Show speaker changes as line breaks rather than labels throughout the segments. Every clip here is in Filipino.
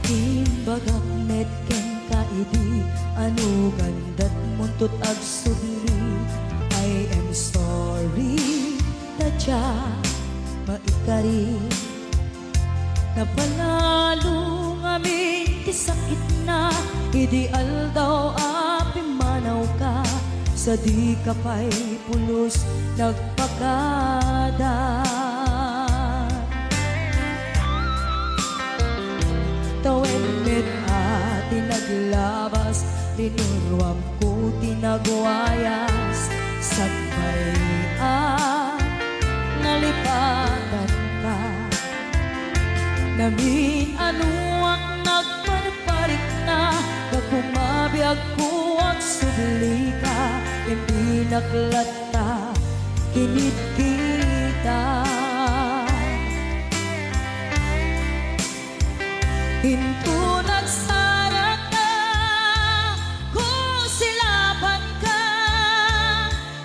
Imbagak met ken kaidi anu gandat muntut agsubli. I am sorry tadya maikari napanalo ngamin ti sakit na ideal daw api manaw ka sa di kapay pulos nagpakada. Tawen met ati naglabas dinurwam ko tinagwayas sagbay nalipatan ka namin ano ang nagparparik na kakumabiyag ko ang subli ka hindi naklata kinit kita. Hinto nagsara ka, kung silaban ka,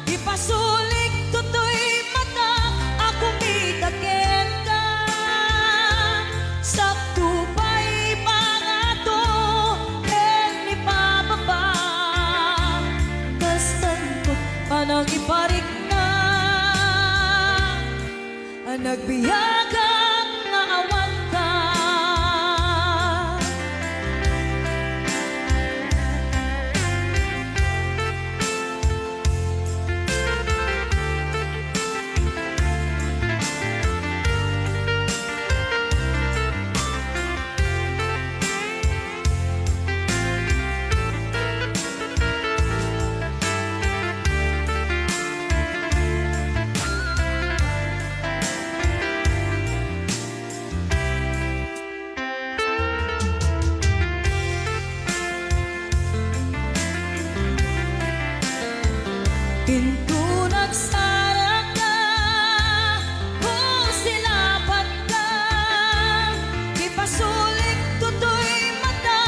ipasulik tutoy mata, ako mitakin ka. Sakto pa'y pangato, ken ipababa, kastan ko panang iparik na, ang nagbiyagang nga awan ka. Hinto nagsara ka, kung silaban ka, ipasulik tutoy mata,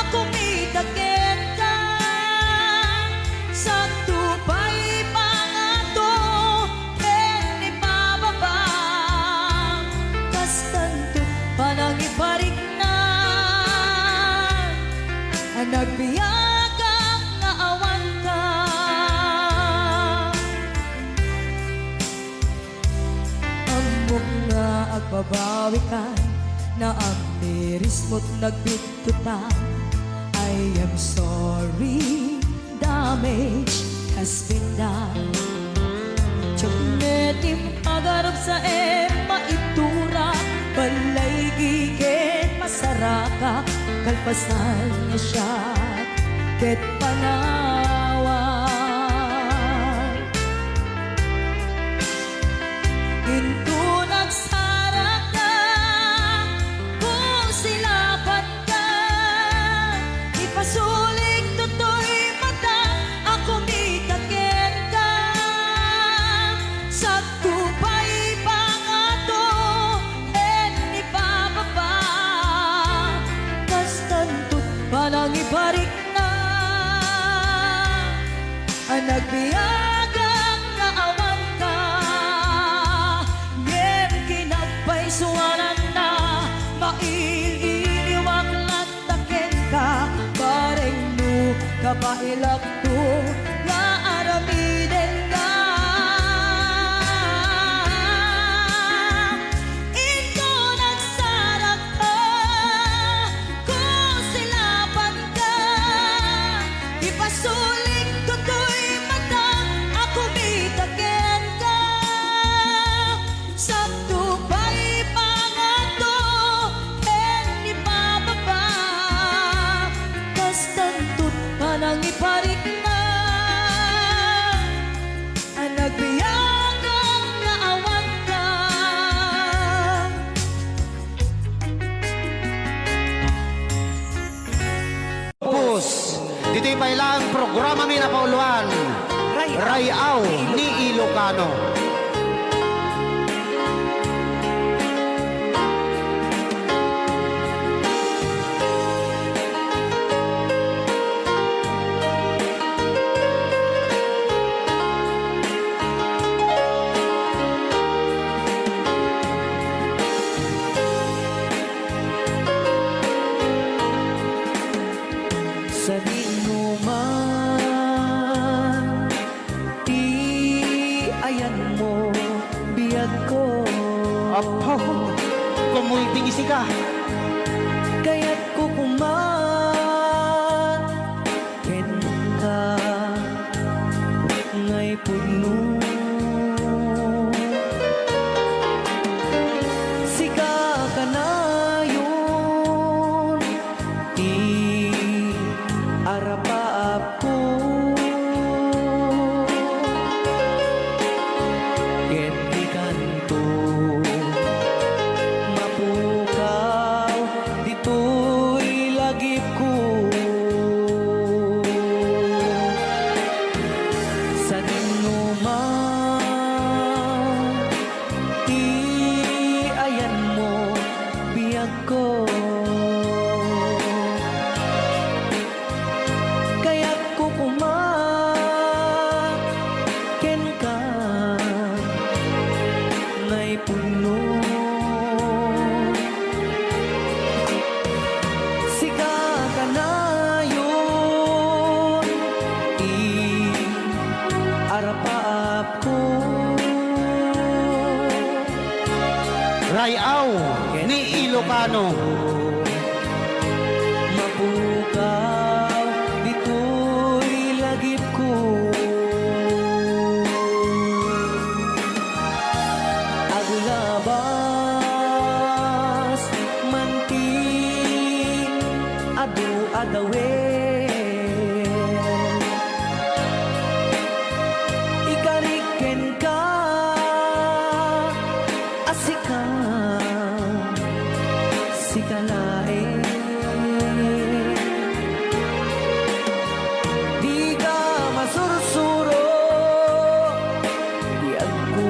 ako mitakin ka. Sakto pa'y pangato, ken ipababa, kastanto panang iparik na, ang nagbiyagang nga awan ka. Nga agbabawi ka na ang miris mo't nagbitutan. I am sorry, damage has been done. Tiyoknetim agarap sa maitura, balay gigit masaraka, kalpasan niya siya ket panawan. Hinto nagsara ka, kung silaban ka, ipasulik tutoy mata, ako mitakin ka. Sakto pa'y pangato, ken ipababa, kastantot panang ibarik na, ang nagbiyagang nga awan ka. Suwanan na maililiwag latakin ka, bareng mo kapailak to nga aramiden ka. Ito nagsarap ka, kung silaban ka, ipasulik tutoy mata, ako mitakin ka. Sakto pa'y pangato, ken ipababa, kastantot panang iparik na, ang nagbiyagang nga awan ka.
Pus, dito'y pailang programa mi na pauluan, Rayaw ni Ilocano. ka.
Kaya't kukumakin ka ngay puno. Sika ka na yun, di arapaap ko. Ket di kanto mapukaw, dito'y lagip ko. Sa dinuman, di ayan mo biyag ko. Kaya't kukumaken ka ngay puno. Sika ka na yun, arapaap ko.
Rayaw ni Ilocano.
Mapukaw, dito'y lagip ko. Agulabas, manting, adu-adawen. Ikariken ka, asika, sikalae. Di ka masursuro, di ako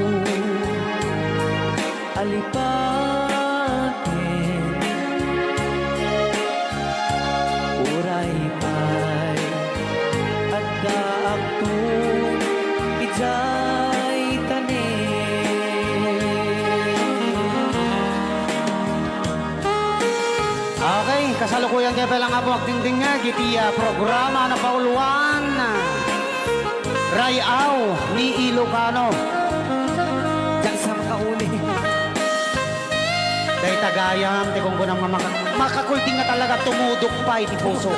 alipatin. Uray pa'y at daak to ijay tanin.
Okay, kasalukuyan kaya pa lang nga po agdingding nga gitiya programa na pauluan. Rayaw ni Ilocano.
Diyan sa makauli.
Dahil tagayam, di kung kunang makakulting na talaga tumudok pa iti puso.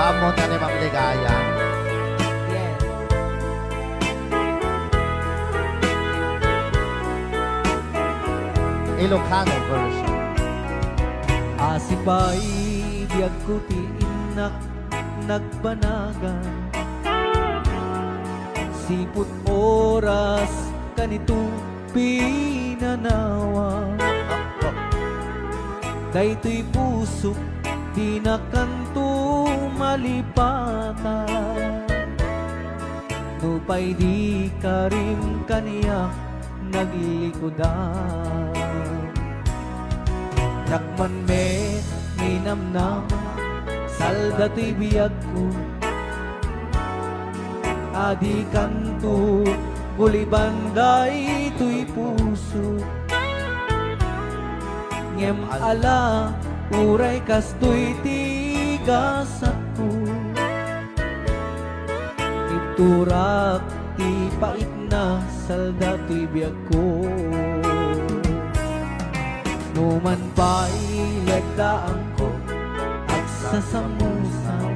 Amo na ni Ma'am Ligaya.
Yes.
Ilocano version.
Asipay biyag ko ti inak nagbanagan siput oras kanito pinanawa daytoy pusok di na kanto malipatan nupay di ka rin kaniya naglikodan Nakman me minamnama salda to'y biyag ko adi kanto bulibanday to'y puso ngem ala uray kas to'y tigasat ko iturak ti pait na salda to'y biyag ko Numan pa'y lagdaan ko at sasamusan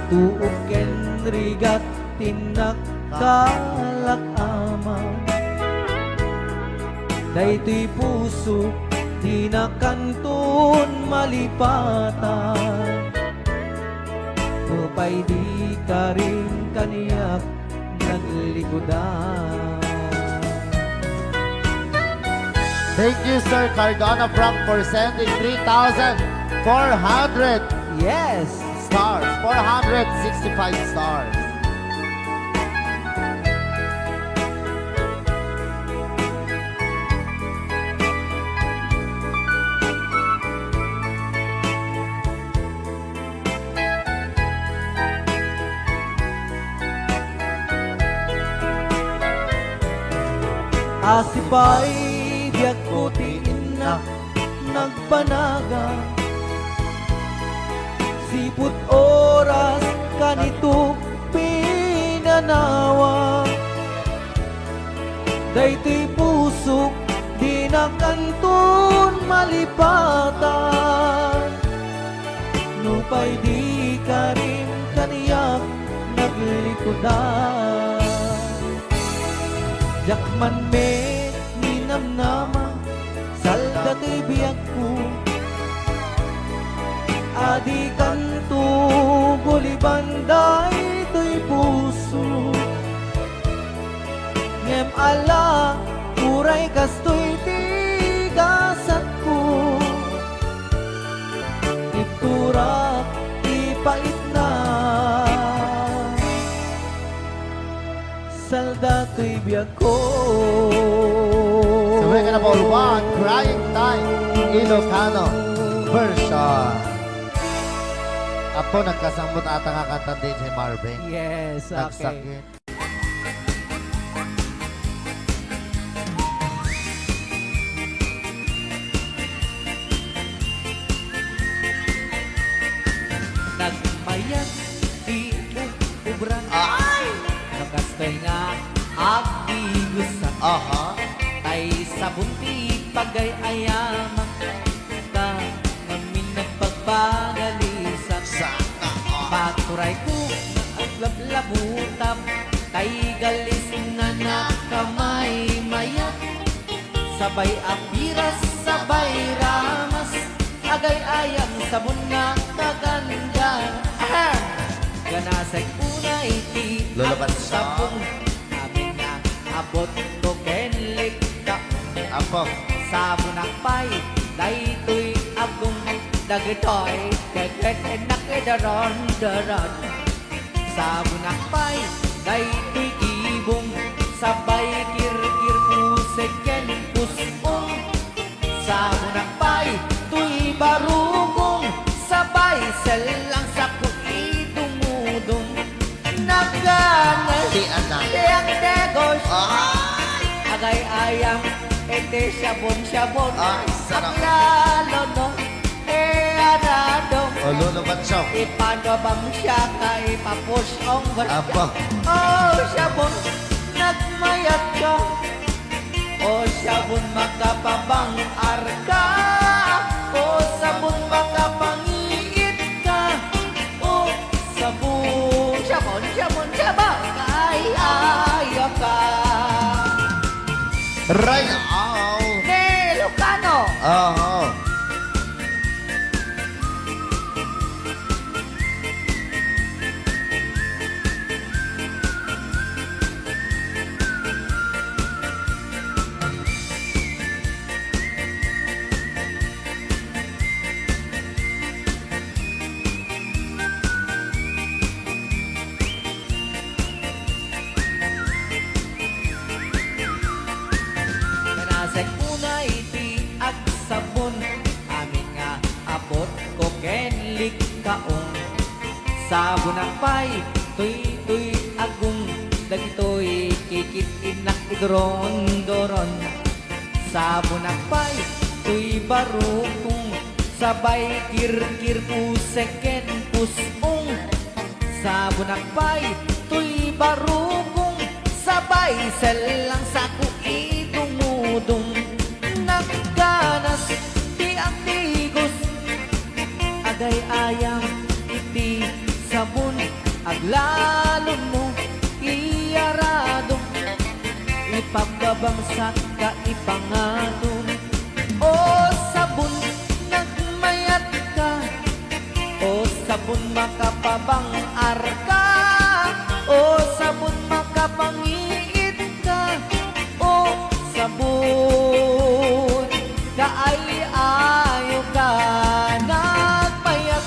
Tuok ken rigat tinak kalakama Daytoy puso di na kanton malipatan Nupay di ka rin kaniyak naglikodan
Thank you, Sir Cardona Frank, for sending 3,400
Yes!
stars. 465 stars.
Asipay biyag ko ti inak nagbanaga Siput oras kanito pinanawa Daytoy pusok di na kanton malipatan Nupay di ka rin kaniyak naglikodan Jakman me minamnama salda to'y biyag ko Adi kanto bulibanday to'y puso Ngem ala uray kas to'y tigasat ko Iturak ipait na salda to'y biyag ko
So we're gonna ball one, Crying Time, Ilocano version. Apo, nagkasambot ata nga kanta din si Marvin.
Yes, okay.
Nagsakit.
Nagmayat di ubran ay nakastoy nga agigusan
Aha.
ay sa bunti pagay ayaman ka ngamin nagpagpagalisan
Sana.
paturay ko at lablabutab kay galis nga nakamay mayat sabay apiras sabay ramas agay ayang sabon nga kaganda ganasay unay ti
Lulaban
ang
siya.
sabon amin na abot to kenlik ka
Apo.
sabon akpay daytoy agong dagitoy keket nakidaron daron sabon akpay daytoy ibong sabay kirkir pusek ken pusong sabon akpay tuy barugong sabay selang sa kuidumudong nagganay
Di anak.
Tiyak tegos
Ay!
agay ayam ete sabon-sabon
Ay, sarap.
lalo no arado
O, lulubat siya.
ipano bang siya kay papus ang
Apo.
oh sabon nagmayat ka oh sabon makapabang arka oh sabon makapangiit ka
Rayaw.
Ni Ilocano.
Oo.
Kanasay una iti ag sabon amin nga abot ko kenlik kaong sabon ang pay tuy agong dagitoy kikit inak idron-doron sabon ang pay tuy barukong sabay kirkir puseken pusong sabon ang pay tuy barukong sabay selang saku idumudong nagganas ti ang tigos agay ayam iti sabon aglalon mo iyarado ipababangsak ka ipangaton o sabon nagmayat ka o sabon makapabang arka o sabon makapangiit ka o sabon kaay ayo ka nagpayak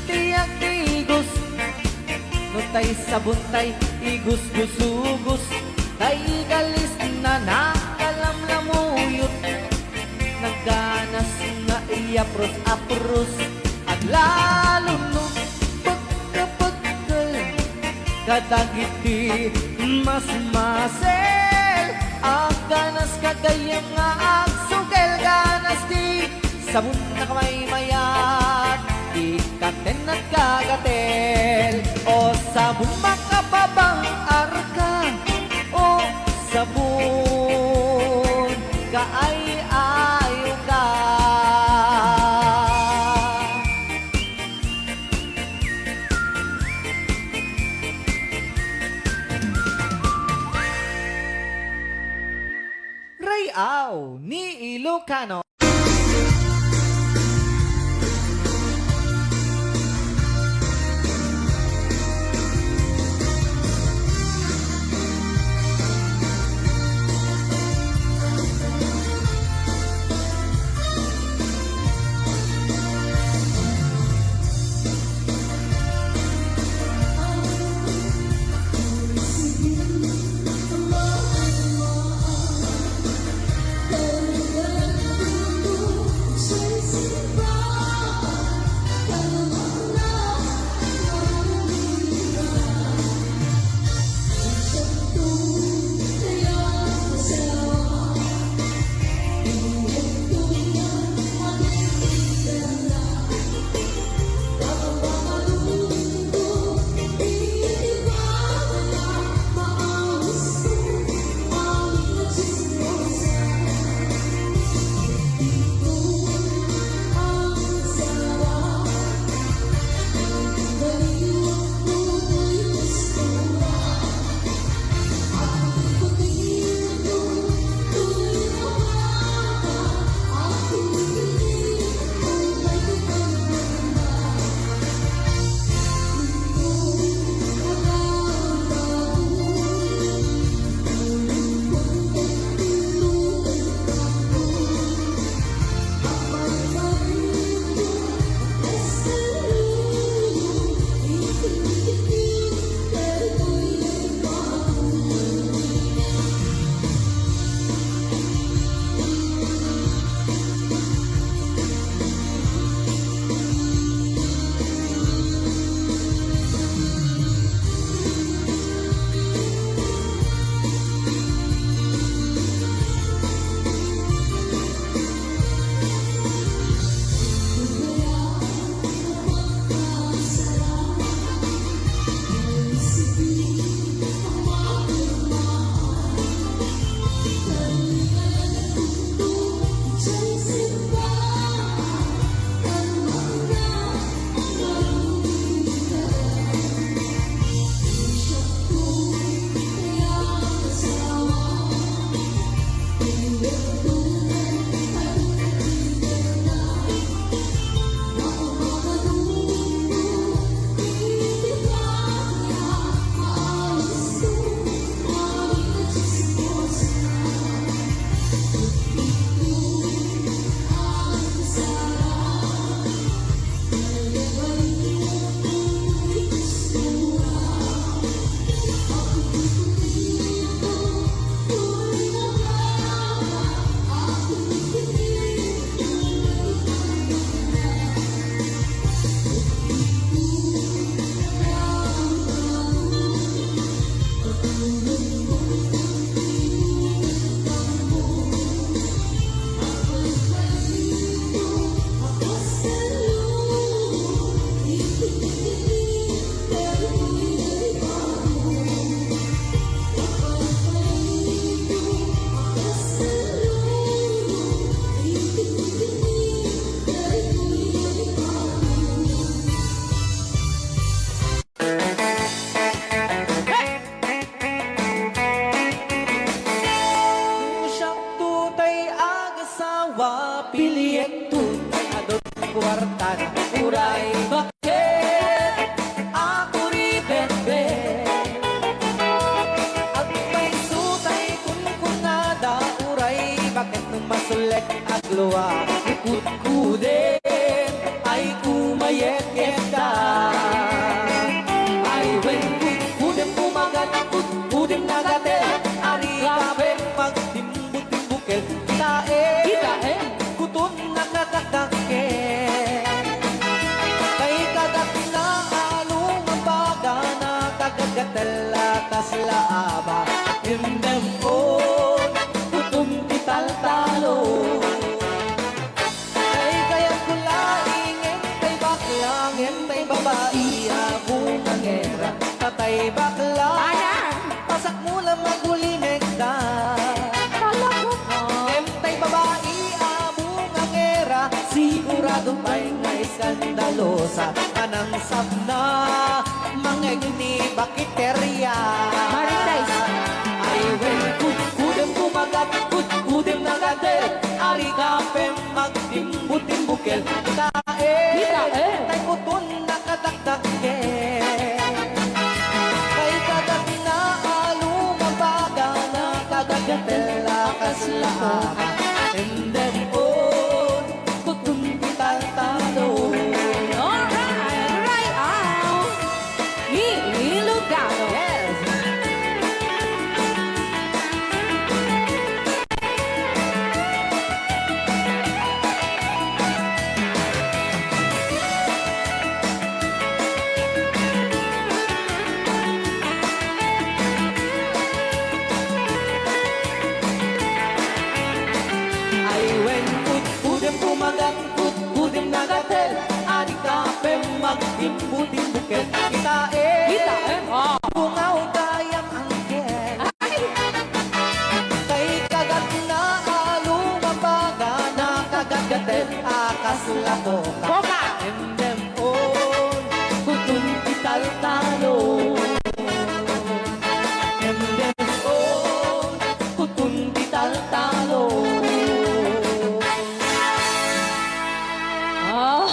tiyak tigos no tay sabon tay igus gusugos tay galis na nakalamlamuyot nagganas nga apros at lalo no pagkapagkal kadagiti mas masel ang ganas kagayang nga agsugel ganas di sabon na kamay mayat ikaten at kagatel o sabon makapabang arka o sabon kaay ayo ka. Rayaw ni Ilocano. sana uray bakit ako ribet-bet at may sutay kunkunada uray bakit nung masulit at luwa ikut-kudin ay kumayet-yet ka ay when kut-kudin kumagat kut-kudin nagatel ari kape magtimbut-timbukel kita kutun nakakakake kay kagat na along ang baga na kagagatel atas laaba indemon kutun tital-talo kay kayat kulaingin kay baklangin kay babae akong angera tatay bakla pasak mo lang magulinig na Entay babae, among angera sigurado may nga iskandalosa anang sabna, mangegni bakiterya ay when kudem kumagat, kudem nagatel ari kapem magtimbut-timbukel tay kutun nakataktakke kay kagat na alumabaga na kagagatel kaslaaba and then on kutun tital-talo
Alright out! Ilocano.
yes ay when kudem kumagat kudem nagatel ani kapem magtimbut-timbukel kita bungaw kayang angkel kay kagat na alumabaga na kagagatel akas lakoka and them on kutun tital-talo and them on kutun tital-talo
Oh,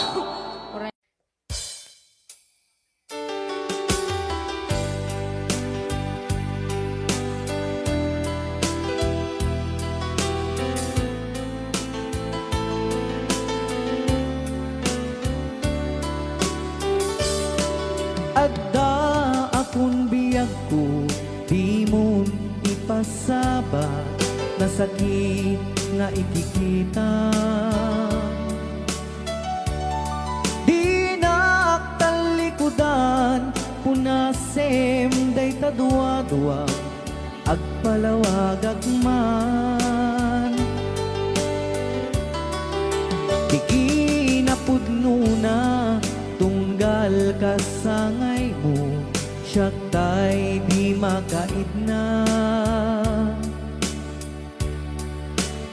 Adda akong biyag ko, di mo ipasaba na sakit nga ikikita. Di naktalikudan, punasem day tadwa-dwa, agpalawag agman. Di kinapudno na, tunggal kasangay mo siya tay di makait na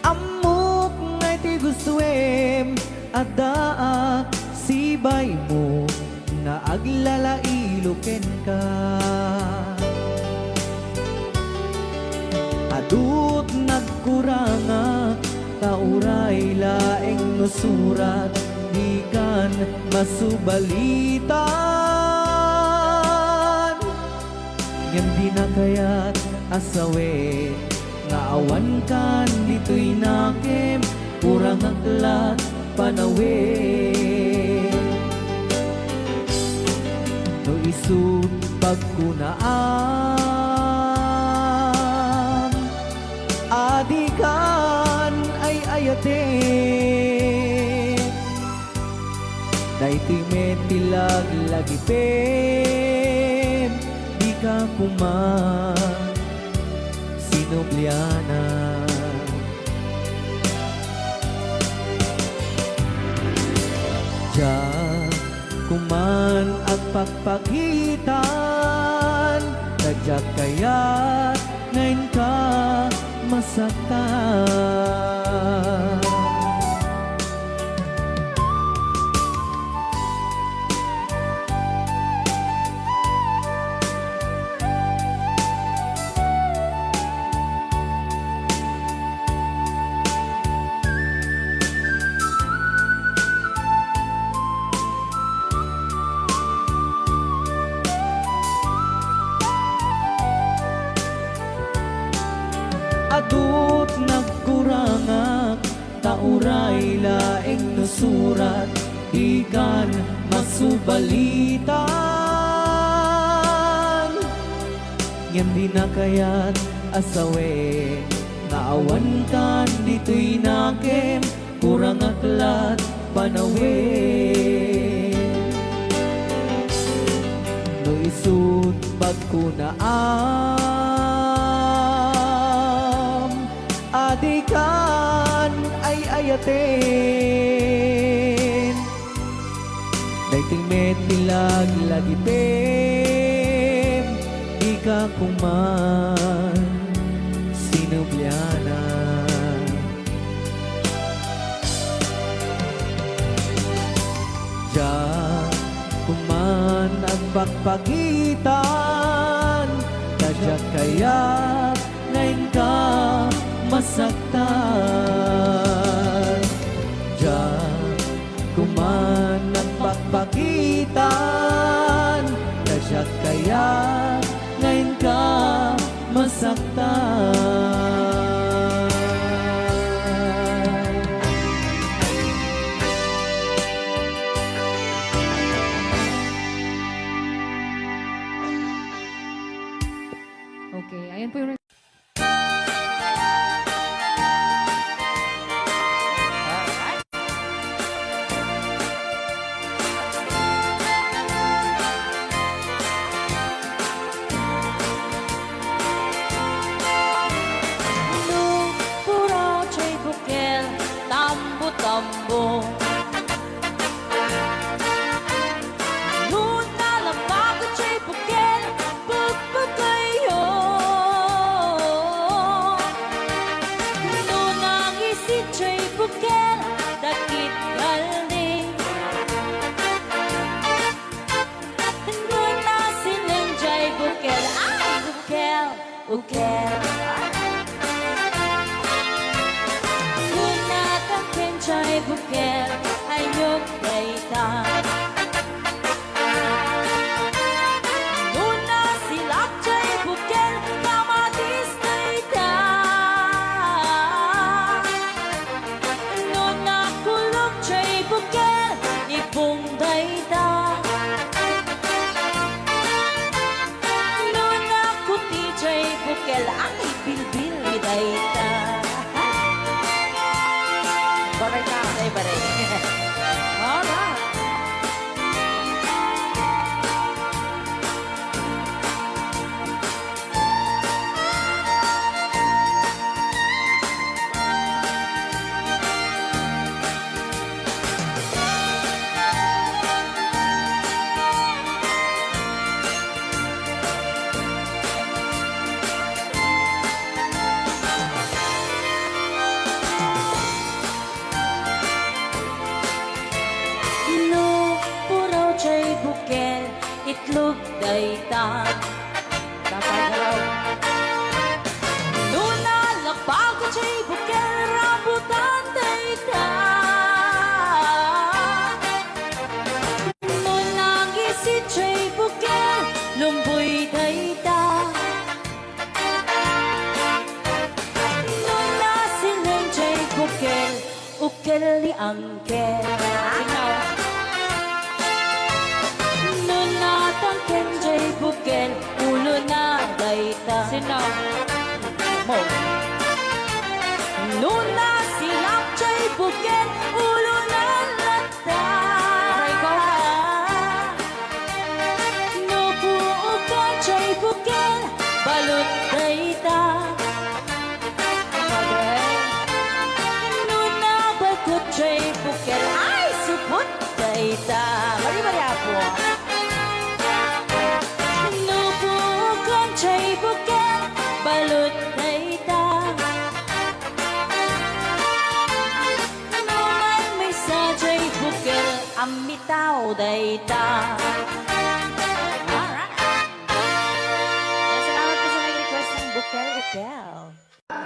amok ngay ti gustuem adda sibay mo na aglalailuken ka adut nagkuranga tauray laeng nusurat di kan masubalitan ngem di na kayat asawe nga awan kan dito'y nakem kurang aglat panawe no isut pagkunaan adikan ay ayate Daito'y metilag lagi pem di ka kuman sinubliana Diyan kuman ang pagpagitan Nadyak kaya't ngayon ka masaktan uray laing nusurat, ikan masubalitan. Ngem di na kaya't asawe, nga awan kan dito'y nakem, kurang aklat panawin. No isut pagkunaam, adikan ay ayatin. Daiting metilag lagitem, ika kuman sinubyana. Diyan kuman ang pagpagitan, tadyak kaya't ngayon ka masaktan. Diyan kuman ang pagpagitan, tadyak kaya't ngayon ka masaktan.
Okay, ayan po yung...
Puro chay bukel, tambo-tambo. Luna lang bago chay bukel, pagpagayo. Luna ngisi chay bukel, dakit galing. Luna silang chay bukel, ay bukel, bukel. Chay bukel ayok dayta. Luna silak chay bukel kamatis dayta. Luna kulog chay bukel ipong dayta. Luna kuti chay bukel ang ibilbil dayta. Baray na, ay baray. Alright. Itlog dayta. Kapagalaw. Luna lakbago chay bukel rambutan dayta. Luna gisit chay bukel lumboy dayta. Luna silang chay bukel ukel li angkel. Kenjay bukel ulo na dayta. Sinaw mo. Luna silap chay bukel ulo na lata. Nupuukan chay bukel balot dayta. Luna bakot chay bukel ay supot dayta. Mari-mari ako. Chay bukel balot dayta. Naman may sa chay bukel amitaw dayta. Alright. Salamat po sa nag-request ng bukel-ukel.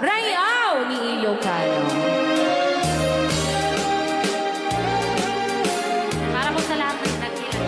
Rayaw ni Ilocano.
Para po sa lahat ng nag-ilan.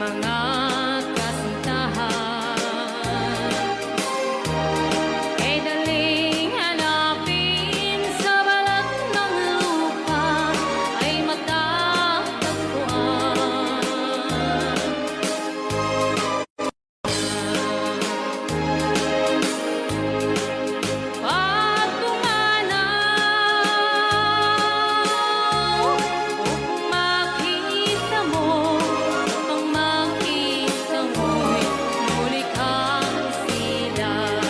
mga kasintahan. E daling hanapin sa balat ng lupa ay matatagpuan. Pag pumanaw, kung makita mo, pang makita mo'y muli kang silang.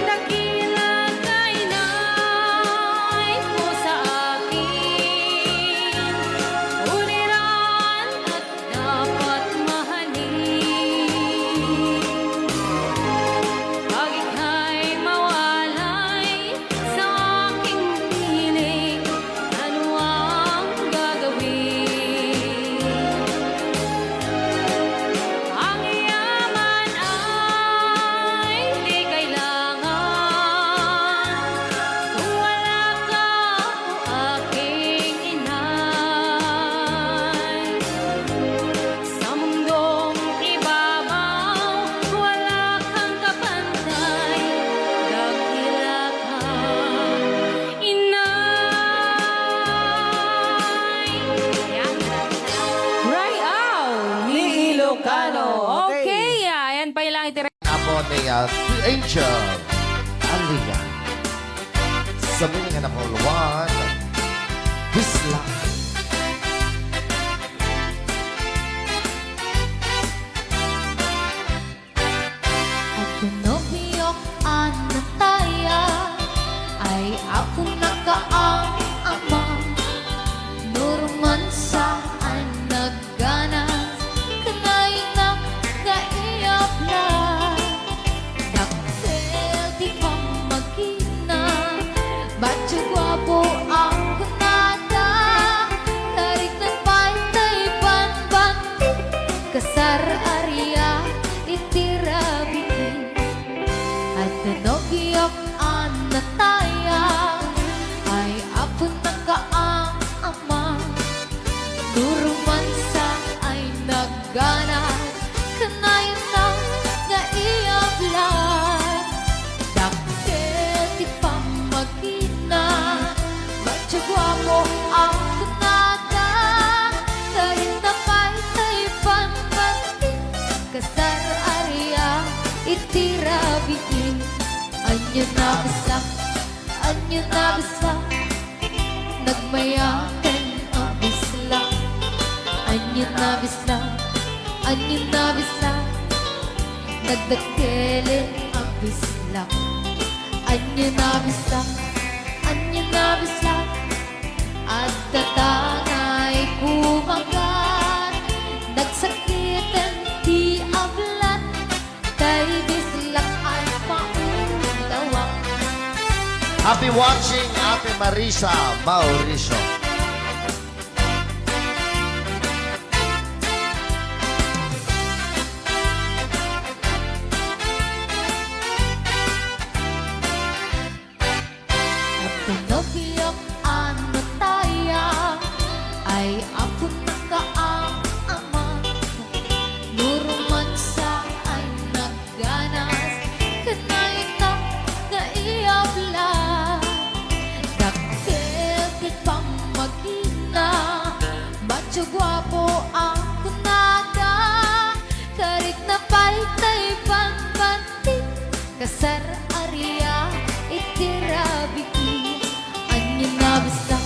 Dakila kay nay mo sa akin, uliran at dapat mahalin. Pag ika'y mawalay sa aking piling, ano ang gagawin? Ang yaman ay di kailangan kung wala ka o aking inay. Sa mundong ibabaw, wala kang kapantay, dakila ka, inay. Yan. Right out ni Ilocano. Okay, ayan pa ilang itira.
Apo ni Angel Alia. Sa mga number 1, Bisla.
At pinobyo ang nataya ay ako nakaang ama. Nurman saan nagganas kanay na kaiyapla. Daktil di pa magina, ba't gwapo ang kunada. Tarik na pantay panbanti, kasar area itirabi. At nanogyok ang nataya ay apo nakaang ama. Turuman sa ay naggana kanay na naiyablan. Daktil di pa magina, ba't gwapo ang kunada. Tarik na pantay panbanti, kasar area itirabiin. Anyo na bisa, nagmayakan ang bisla. Anyo na bisa, nagdakilin ang bisla. Anyo na bisa, at tatangay kumagat. Nagsakitan di ablan, kay bisla ay maulawak.
Happy watching, Ate Marisa Mauricio.
At pinobiyok ang nataya ay ako nakaang ama. Nuruman sa ay nagganas kanay na naiyabla. Daktil di pa magina, ba't gwapo ang kunada. Karik na paytay panbanti, kasar area itirabi. Anyo na bisa,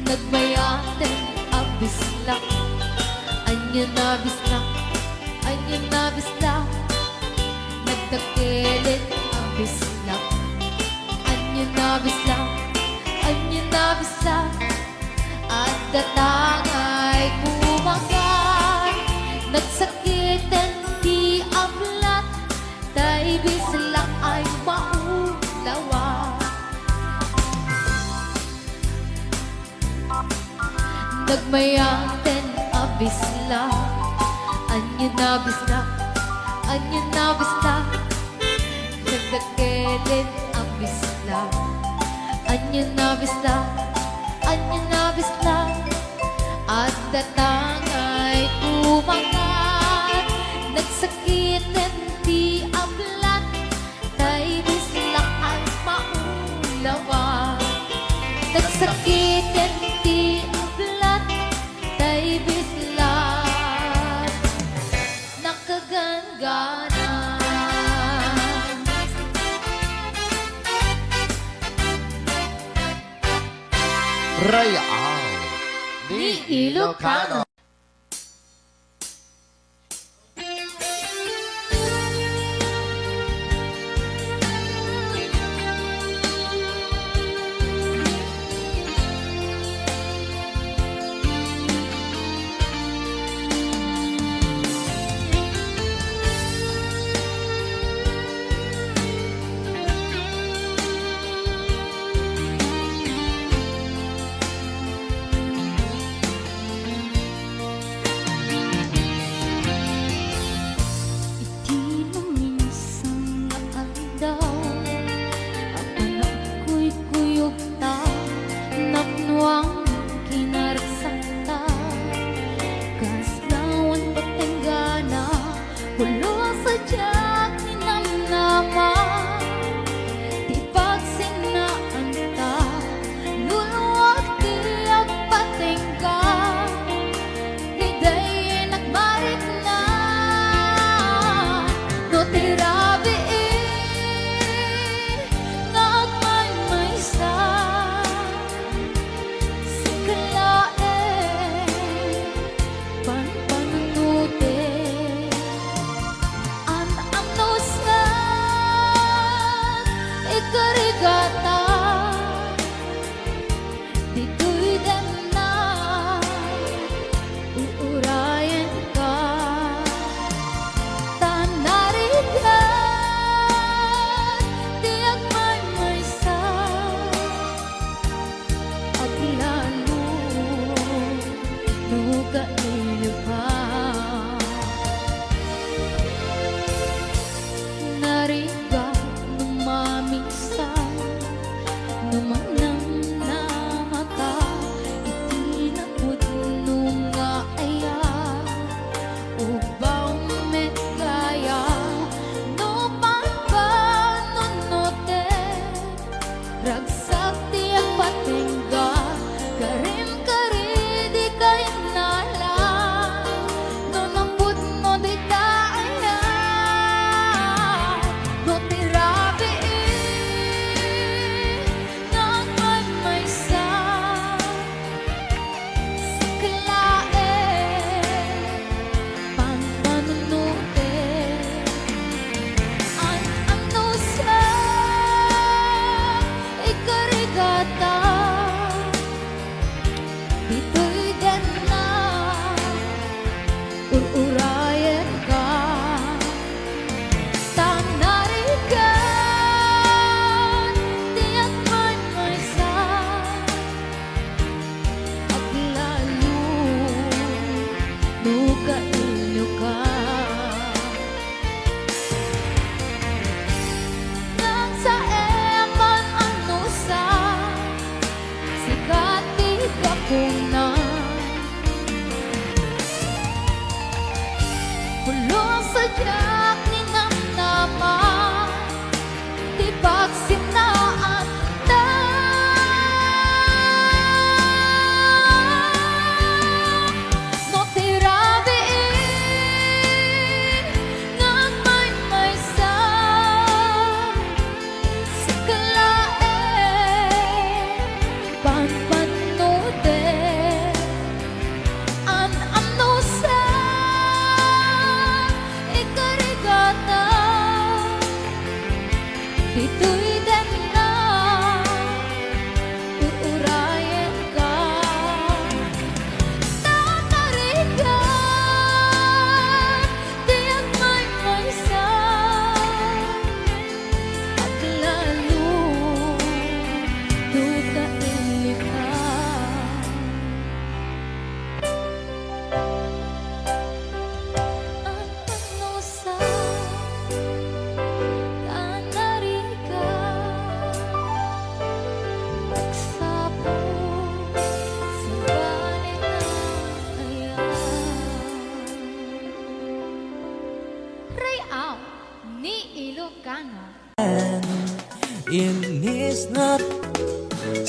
nagmayaten ang bisla. Anyo na bisa, nagdakilin ang bisla. Anyo na bisa, at datangay kumagat. Nagsakitan di ablat, tay bisla ay maulawa. Nagmayaten ang bisla. Anyo na bisa, nagdakilin ang bisla. Anyo na bisa, anya nabis lang at datang ay tumangat. Nagsakit ti ablat, tay bislak at maulawa. Nagsakit ti ablat, tay bislak nakagangana.
Real
Ni Ilocano. Kung na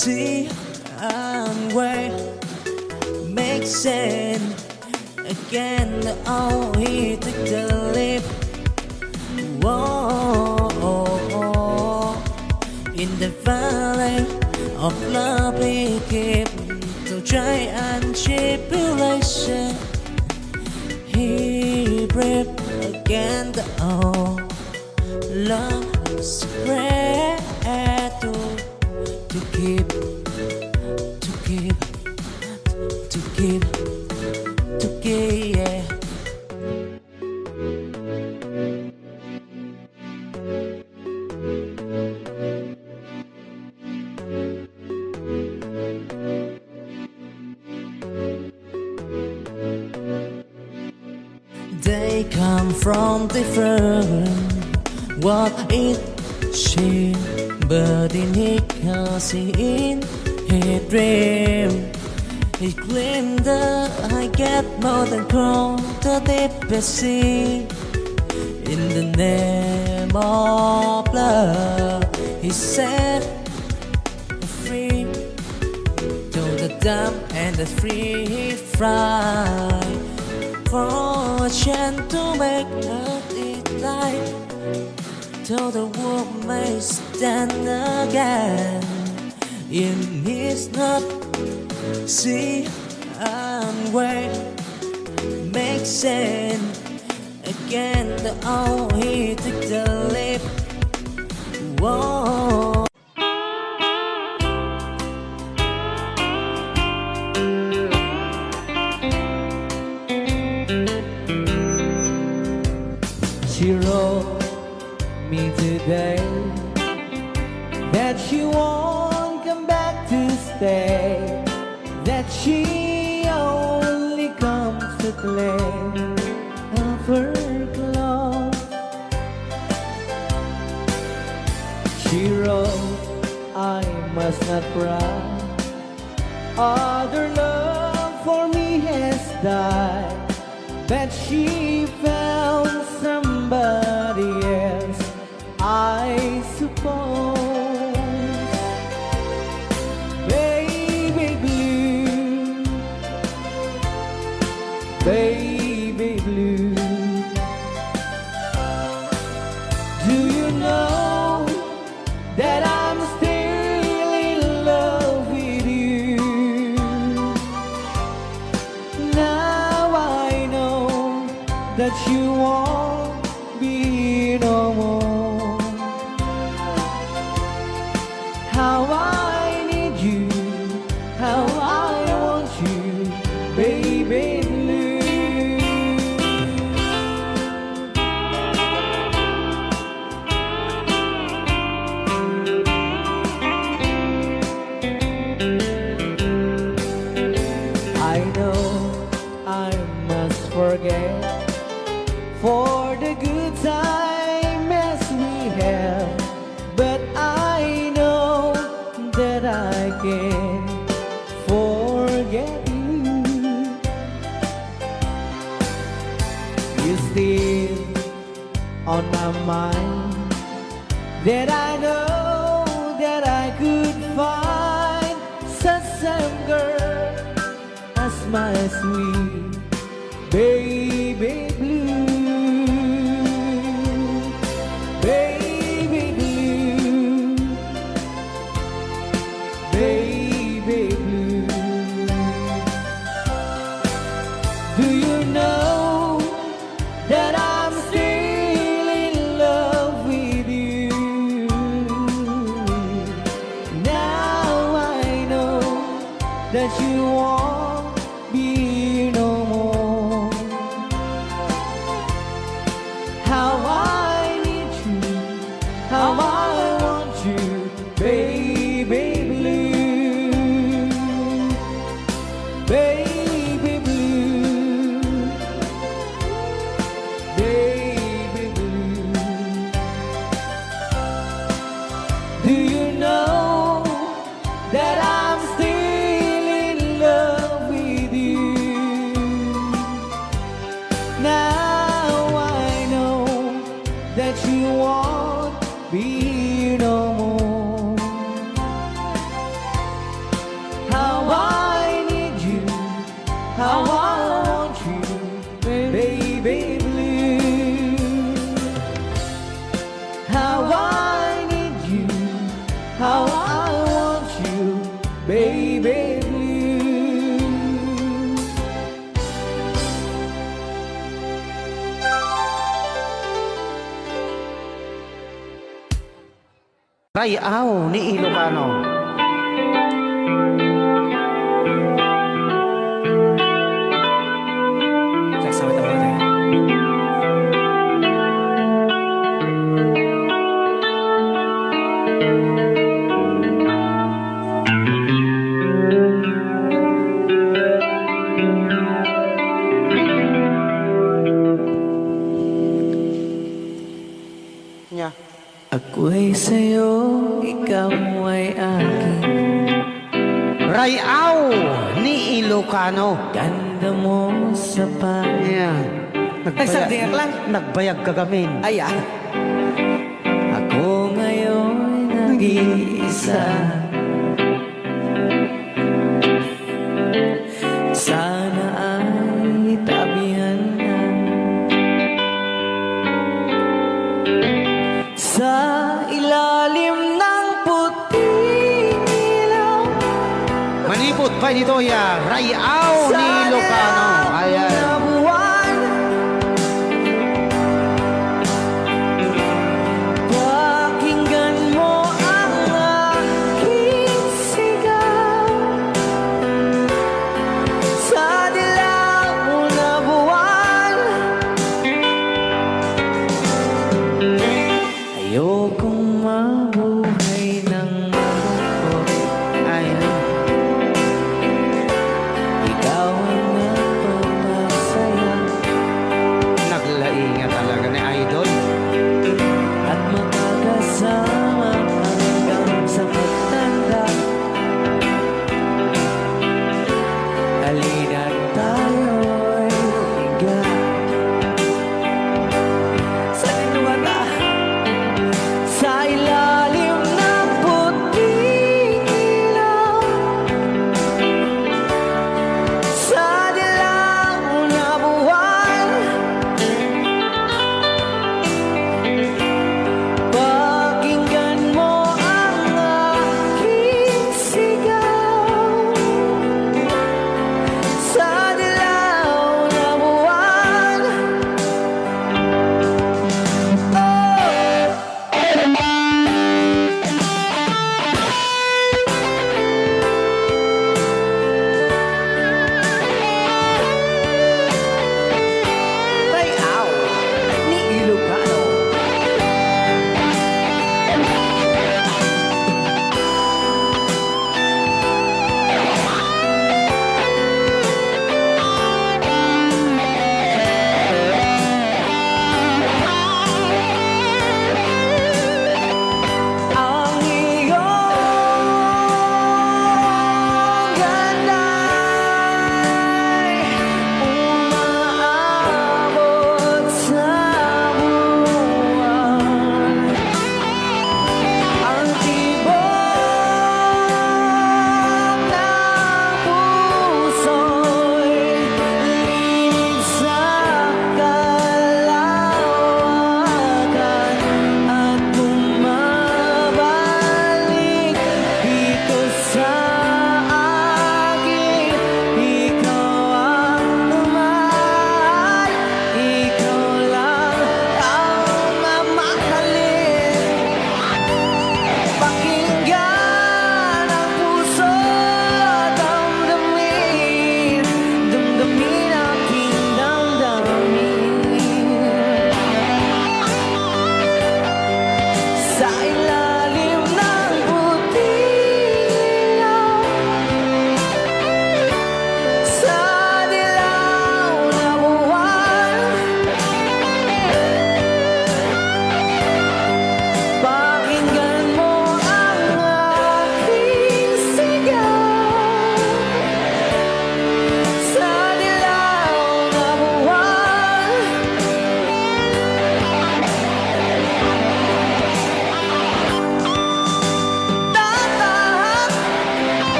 See, I'm where makes sense again. Oh, he took the leap. Whoa, in the valley of love, we keep to try and tribulation. He breathed again. Oh, love spread to keep, to keep, to keep, to keep, yeah. They come from different what it she but in his cause in his dream he claimed that I get more than crown the deepest sea in the name of love he set free to the dumb and the free he fly for a chance to make earth it light till the world may stand again in his not see and where makes sense again the oh he took the leap. Whoa. She wrote me today that she won't come back to stay, that she only comes to claim of her clothes. She wrote, I must not cry, other love for me has died, but she found somebody else, I suppose. Baby blue, baby blue, do you know that I'm still in love with you? Now I know that you won't be no more. How I need you, how I want you, baby blue. I know I must forget for the good time as we have, but I know that I can forget you. You're still on my mind, that I know that I could find such some girl as my sweet baby blue. Baby blue, baby blue, do you know that I'm still in love with you? Now I know that you won't be no more. How I need you, how I want you, baby blue, baby blue, baby blue. Do you know that I'm still in love with you? Now I know that you won't be no more.
Rayaw ni Ilocano.
Sasawit ang mga
Nya.
Ako'y sa'yo, ikaw ay akin.
Rayaw ni Ilocano.
Ganda mo sa
Yan.
Nagsagdiyak lang.
Nagbayag kagamin.
Ay, Ako ngayon nag-iisa. Sana ay tabihan na sa ilalim ng puting ilaw.
Manipot pa dito ya. Rayaw ni Ilocano. Ayan.
Na buwan, pakinggan mo ang aking sigaw. Sa dilaw na buwan, ayokong mabuhay ng malungkot.
Ayan.
Ikaw ang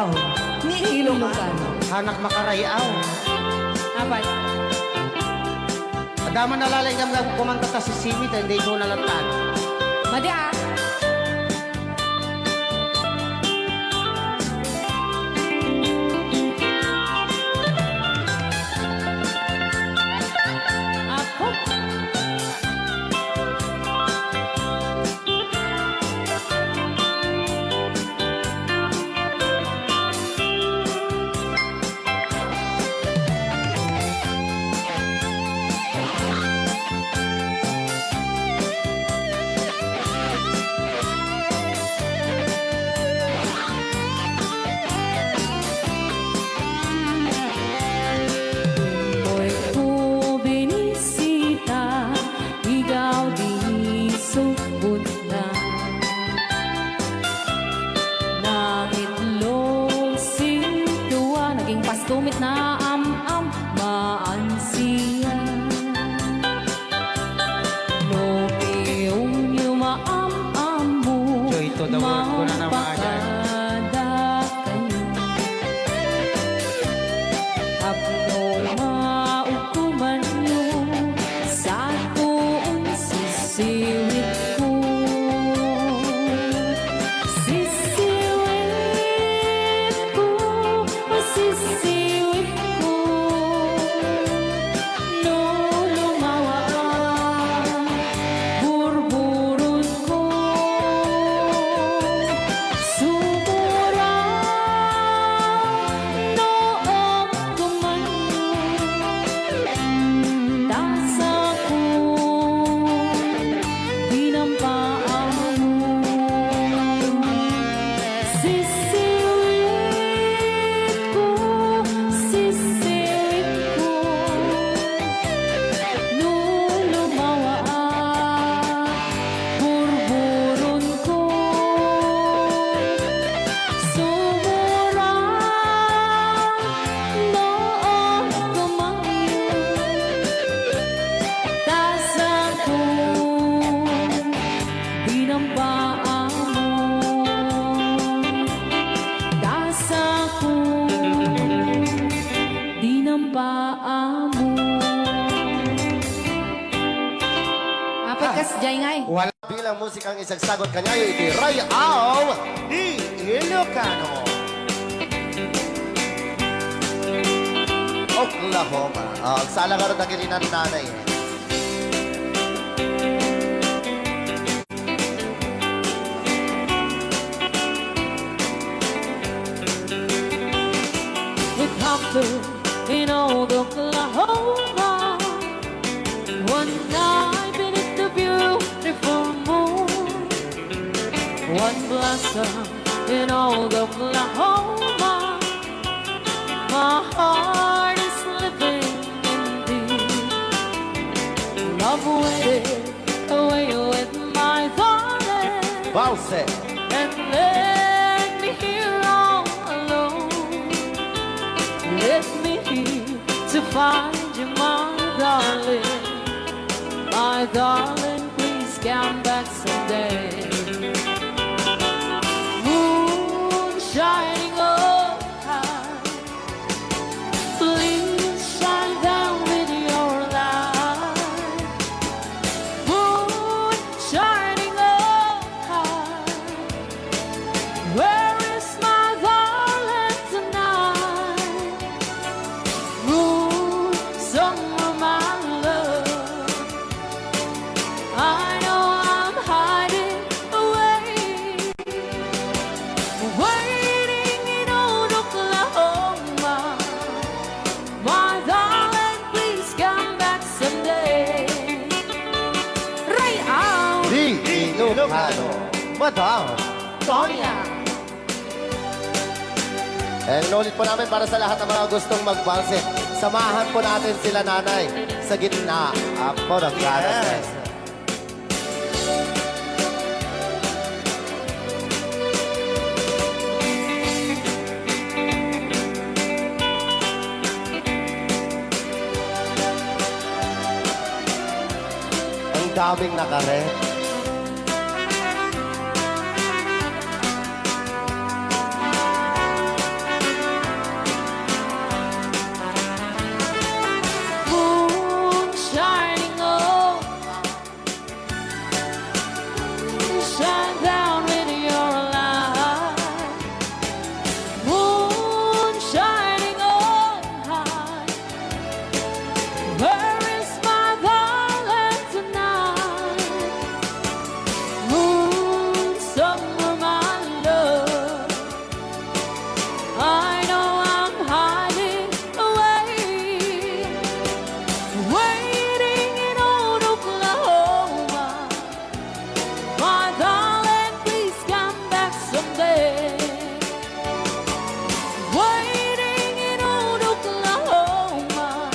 makarayaw.
Ni Ilocano.
Hanak makarayaw.
Apat.
Adama nalalay kami kumanta ta si Simi, hindi ko nalatan.
Madi ah. Ako. Mo'y bubinisita, ikaw di supot na. Nang itlog sintuwa, naging pastumit na am-am, maansiya. Lupiyong yumaam-am mo,
Joy to the world ko na naman agad.
Apno maukuman nyo sa tuong sisiwit ko. Sisiwit ko, sisiwit ko. No lumawa ang burburot ko. Sumura noong kumanyo. Tasa ko, dinampaan mo. Sisiwit ko, sisiwit ko. No lumawa ang burburon ko. Sumura noong kumanyo. Tasa ko, dinampaan mo. Tasa ko, dinampaan mo. Apat kas jay ngay.
Wala bilang musikang isagsagot kanya iti Rayaw ni Ilocano. Oklahoma. Ang sala ka rin na kininan nanay.
It happened in old Oklahoma. One night beneath the beautiful moon. One blossom in old Oklahoma. My heart is living in thee. Love waited away with my darling.
Valse.
And let me here all alone. Let me here to find you, my darling. My darling, please come back someday. Moon shining oh high, please shine down with your light. Moon shining oh high, where is my darling tonight? Moon, summer, my love, I know I'm hiding away, waiting in old Oklahoma. My darling, please come back someday. Right out,
Di Ilocano. Madam.
Sonia.
And ulit po namin para sa lahat ng mga gustong magbalse. Samahan po natin sila nanay sa gitna. Ako ng yes. Ang daming nakaret.
shining on high. Where is my darling tonight? Moon, summer, my love. I know I'm hiding away, waiting in old Oklahoma. My darling, please come back someday. Waiting in old Oklahoma.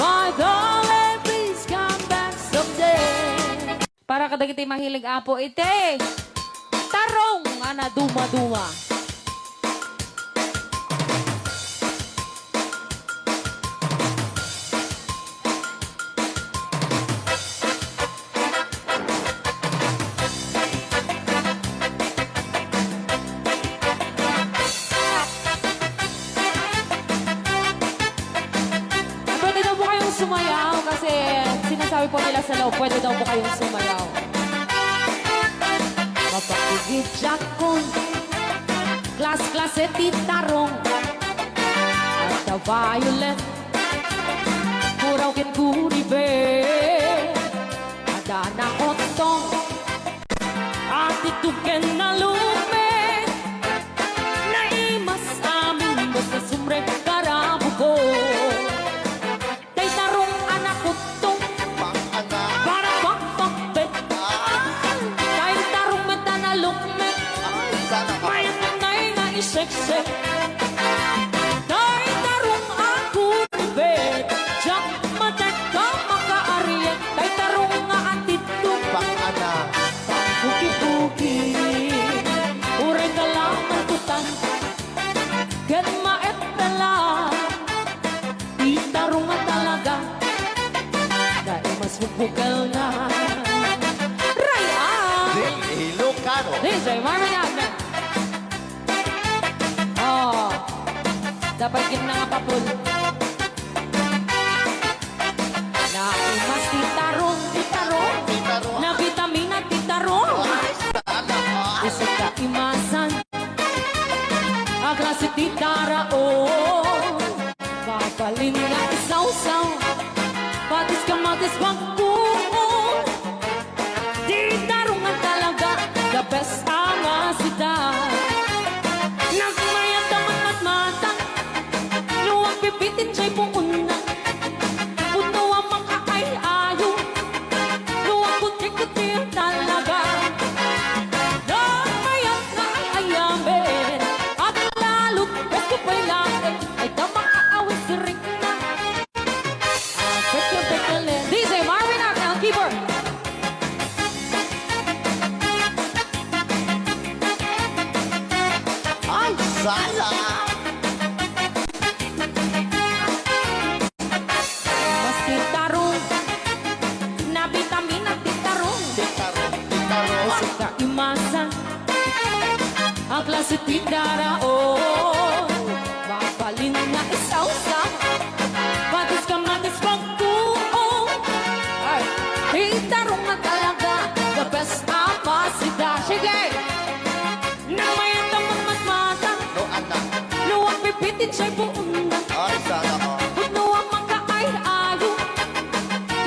My darling, please come back someday. Para kadagiti mahilig apo ite. Tarong ana duma-duma. Pwede daw po kayong sumayaw kasi sinasabi po nila sa loob, pwede daw po kayong sumayaw. Mapakigit jakon, klas-klase titarong, at the violet, muraw kin kunibe, ada na kontong, at ituken na lume, na imas amin basta sumre karabo ko. Tay tarong anak ko tong
Pang-anak.
para pagpapit. Tay tarong mata na lukmet.
Sana ka.
May nanay na iseksek. Tay tarong ako bet. Diyak matek ka makaariyan. Tay tarong nga atito.
Pang-anak.
Puki-puki. Ureng ka lang ang tutan. Get maet pala. Itarong nga talaga. Dahil mas bukal na. Raya!
Ilocano.
DJ Marvin Agna. Oh, dapat gina nga papul. Na imas titarong, titarong.
Titarong.
Na vitamina titarong.
Ay, sana ka.
Isa ka imasan. Agrasi titara oh. Papalin na isaw-saw. Patis ka matis pagkuon. Titarong nga talaga. The best ang asidad. Nagmayat naman matmatang. Luwag pipitin siya'y puunang. Puno ang makakay-ayo. Luwag kuti-kuti ang talaga. Nagmayat na ay ayamin. At lalo't besto pa'y lakin. Ay tamang aawit si Rick na. Pekyo-pekyo-len. DJ Marvin Agna, ang keyboard.
Ay, sana.
Mas titarong. Na vitamina titarong.
Titarong. Titarong.
Sika imasan. Ang klase tindara oh. Mapalin na isaw-saw. Matis ka matis pagkuong. Ay, titarong na talaga. The best amasida. Sige! Nang may tamang matmata.
No, anak.
Luwag pipitin siya'y buong na.
Ay, sana ka.
Puno ang makakay-ayo.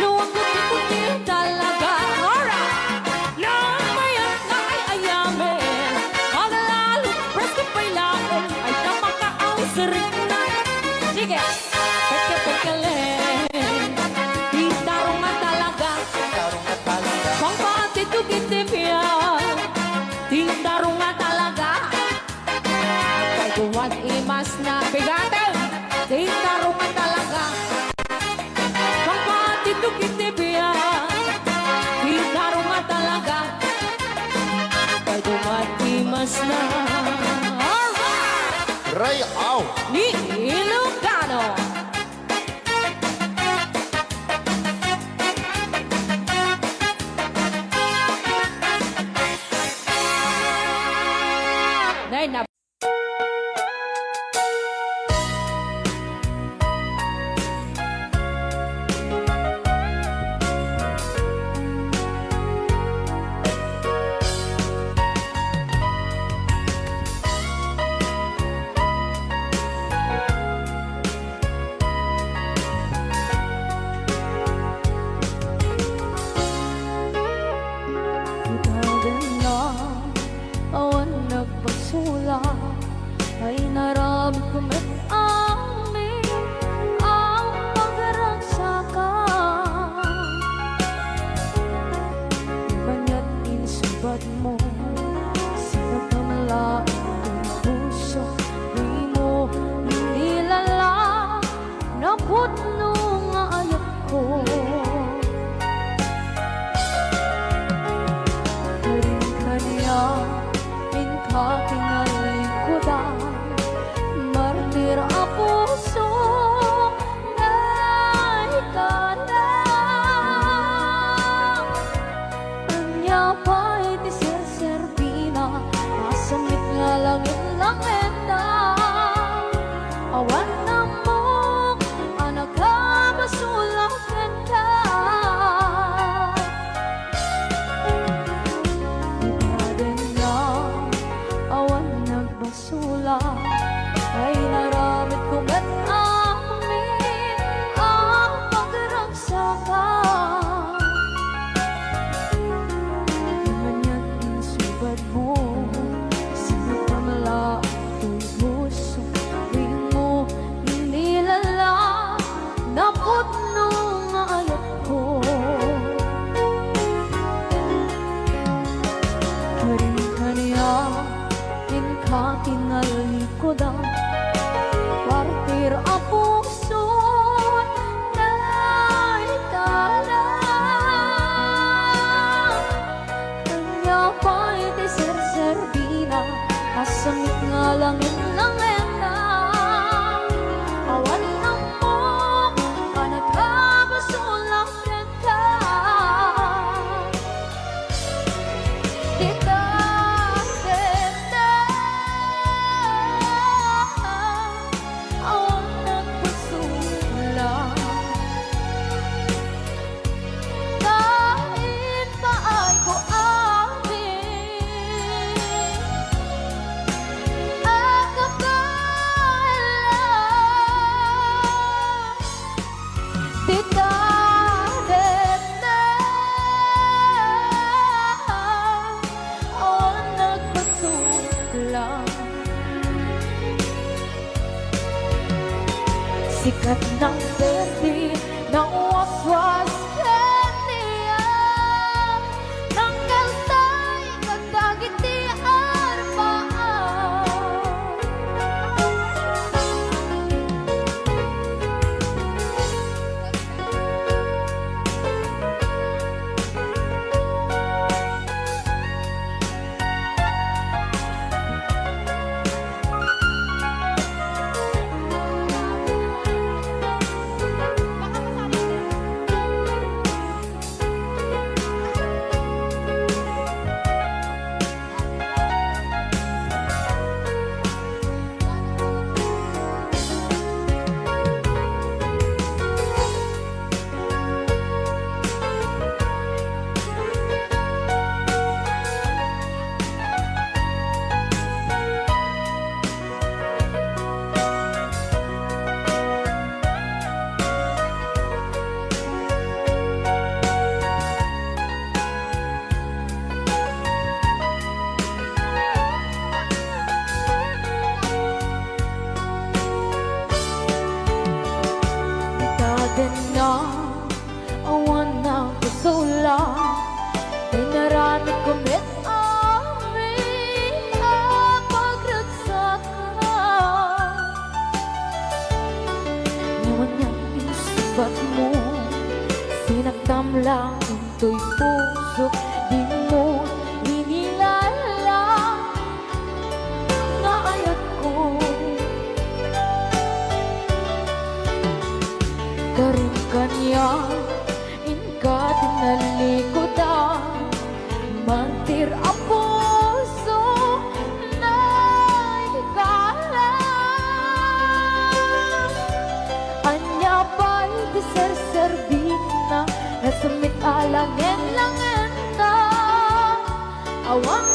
Luwag kuti-kuti talaga. Alright! Nang mayat na ay ayamin. Ang lalo, presto pa'y lain. Ay tamang kaawis rin na. Sige! Peke-peke-len. Titarong nga talaga.
Titarong na talaga.
Pangpatitugitipya. Titarong nga talaga. Kay tuwan imas na bigatin. Titarong nga talaga. Pangpatitugitipya. Titarong nga talaga. Kay tuwan imas na. Alright!
Ray, aw.
Ni Ilocano. Nay na Sikat ng berde ng waswas kaniya ng kaltay katagiti armaan. Na awan ng kasula ay narami kumit amin ang pagragsakan. Ngayon niyang isubat mo, sinaktam lang into'y puso, di mo hinilala nga ayat ko. Karin kanya inka tinalikodan mantir ang puso na higala. Anya ba'y deserservin na nasamit alangin-langin na awang